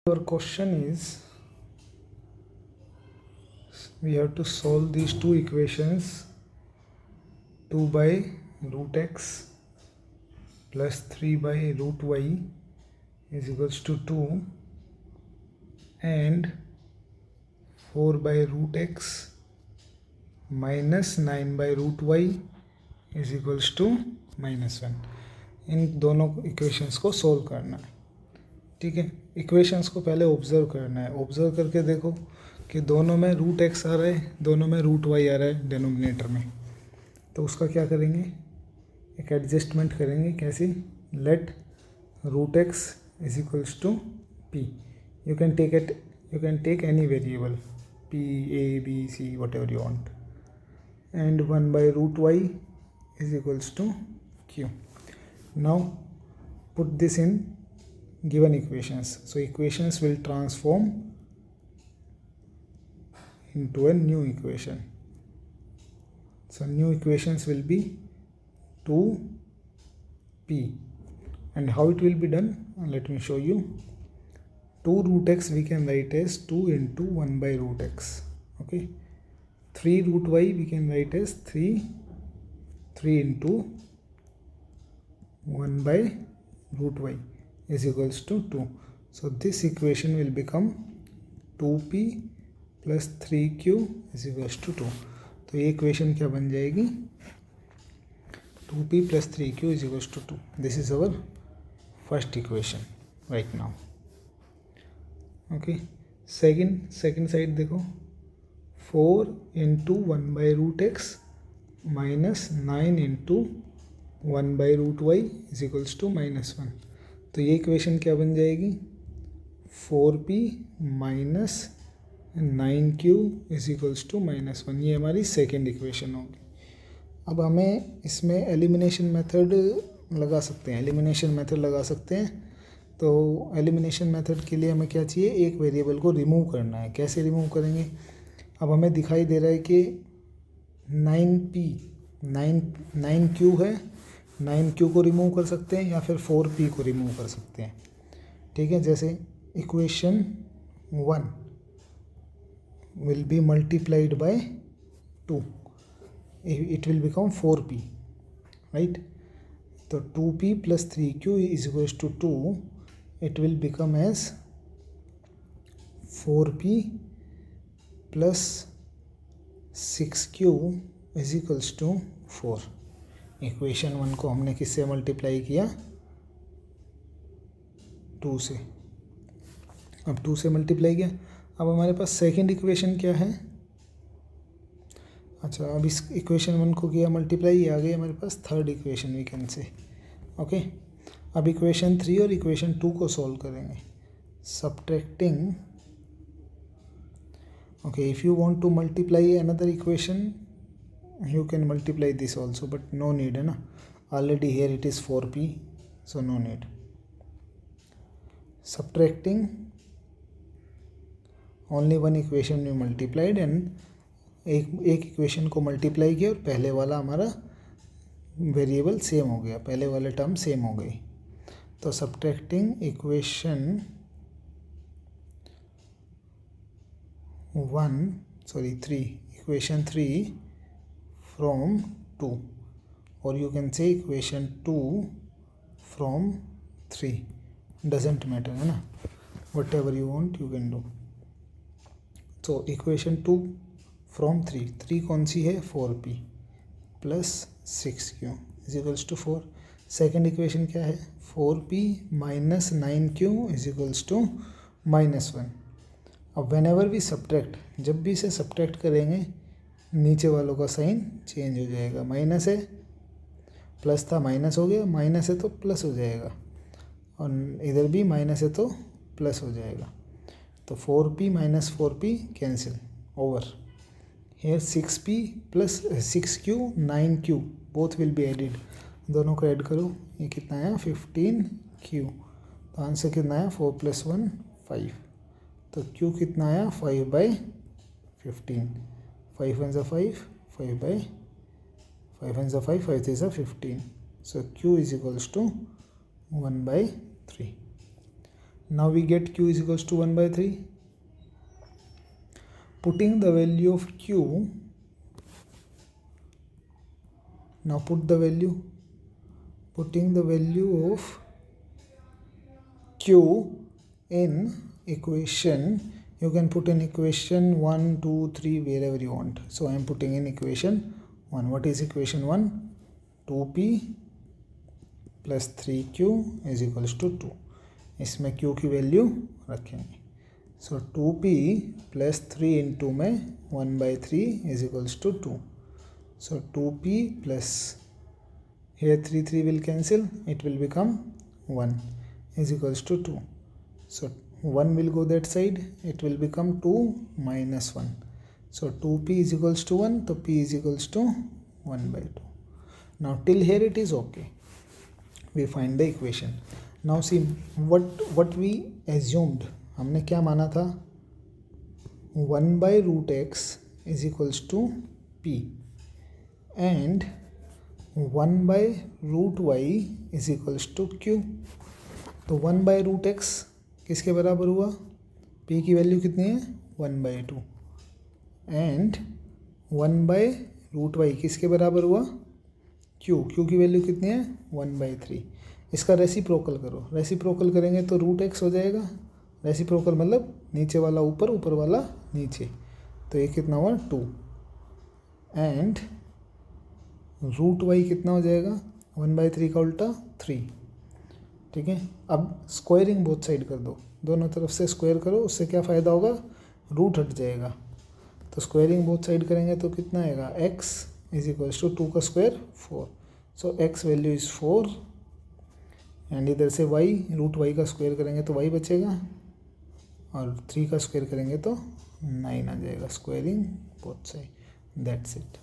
Our question is, we have to solve these two equations, 2 by root x plus 3 by root y is equals to 2 and 4 by root x minus 9 by root y is equals to -1. इन दोनों equations को solve करना है. ठीक है, equations को पहले observe करना है. ऑब्जर्व करके देखो कि दोनों में रूट एक्स आ रहा है, दोनों में रूट वाई आ रहा है डिनोमिनेटर में. तो उसका क्या करेंगे, एक एडजस्टमेंट करेंगे. कैसी? Let root X is equals to P. You can take any variable, P, A, B, C, whatever you want. And 1 by root y is equals to q. Now put this in given equations. So equations will transform into a new equation. So new equations will be 2p. And how it will be done? Let me show you. 2 root x we can write as 2 into 1 by root x. Okay. 3 root y we can write as 3 into 1 by root y is equals to 2. So this equation will become 2p plus 3q is equals to 2. तो ये equation क्या बन जाएगी? 2p plus 3q is equals to 2. This is our first equation right now. Okay. Second side देखो, 4 into 1 by root x minus 9 into 1 by root y is equals to -1. तो ये equation क्या बन जाएगी? 4p minus 9q is equals to -1. ये हमारी second equation होगी. अब हमें इसमें एलिमिनेशन मेथड लगा सकते हैं. तो एलिमिनेशन मेथड के लिए हमें क्या चाहिए? एक वेरिएबल को रिमूव करना है. कैसे रिमूव करेंगे? अब हमें दिखाई दे रहा है कि 9q है. 9q को रिमूव कर सकते हैं या फिर 4p को रिमूव कर सकते हैं. ठीक है, जैसे equation 1 will be multiplied by 2, it will become 4p, right. तो 2p plus 3q is equals to 2. It will become as 4p plus 6q is equals to 4. Equation 1 को हमने किससे मल्टीप्लाई किया? 2 से. अब 2 से मल्टीप्लाई किया. अब हमारे पास सेकेंड इक्वेशन क्या है? अच्छा, अब इस इक्वेशन 1 को किया मल्टीप्लाई, ये आ गई हमारे पास third equation we can say. Okay. अब इक्वेशन 3 और इक्वेशन 2 को सॉल्व करेंगे. Subtracting, okay, if you want to multiply another equation you can multiply this also, but no need है ना, already here it is 4p, so no need. Subtracting, only one equation we multiplied and एक equation को multiply किया और पहले वाला हमारा variable same हो गया, पहले वाले टर्म सेम हो गई. तो subtracting equation 3 equation 3 from 2, or you can say equation 2 from 3, doesn't matter है ना, whatever you want you can do. So equation 2 from 3 कौन सी है? 4p plus 6q is equals to 4. Second equation क्या है? 4p minus 9q is equals to -1. अब when ever we subtract, जब भी इसे सब्ट्रैक्ट करेंगे नीचे वालों का साइन चेंज हो जाएगा. माइनस है, प्लस था माइनस हो गया, माइनस है तो प्लस हो जाएगा, और इधर भी माइनस है तो प्लस हो जाएगा. तो 4p minus 4p cancel over. Here 6p plus 6q 9q both will be added. दोनों को ऐड करो, ये कितना आया? 15q. तो आंसर कितना आया? 4 + 1 5. तो q कितना आया? 5/15. 5 1 5, 5 1 5, 5 3 15. So q is equals to 1/3. Now we get q is equals to 1 by 3. Putting the value of q, now putting the value of q in equation. You can put in equation 1, 2, 3 wherever you want. So I am putting in equation 1. What is equation 1? 2p plus 3q is equals to 2. इसमें q की value रखेंगे. सो 2p plus 3 into में 1 by 3 is equals to 2. So 2p plus, here 3 will cancel, it will become 1 is equals to 2. So 1 will go that side, it will become 2 minus 1. So 2p is equals to 1, so p is equals to 1 by 2. Now till here it is okay. We find the equation. Now see what we assumed. हमने क्या माना था? 1 by root x is equals to p and 1 by root y is equals to q. तो 1 by root x किसके बराबर हुआ? p की value कितनी है? 1 by 2 and 1 by root y किसके बराबर हुआ? q की वैल्यू कितनी है? 1 by 3. इसका रेसिप्रोकल करो. रेसिप्रोकल करेंगे तो रूट एक्स हो जाएगा. रेसिप्रोकल मतलब नीचे वाला ऊपर, ऊपर वाला नीचे. तो ये कितना हुआ? 2 एंड रूट वाई कितना हो जाएगा? 1 by 3 का उल्टा 3. ठीक है. अब स्क्वायरिंग बोथ साइड कर दो. दोनों तरफ से स्क्वायर करो. उससे क्या फ़ायदा होगा? रूट हट जाएगा. तो स्क्वायरिंग बोथ साइड करेंगे तो कितना आएगा? x इज इक्वल्स टू 2 का square 4. So x value is 4 and इधर से y, रूट y का स्क्वायर करेंगे तो y बचेगा और 3 का स्क्वायर करेंगे तो 9 आ जाएगा. Squaring both side. That's it.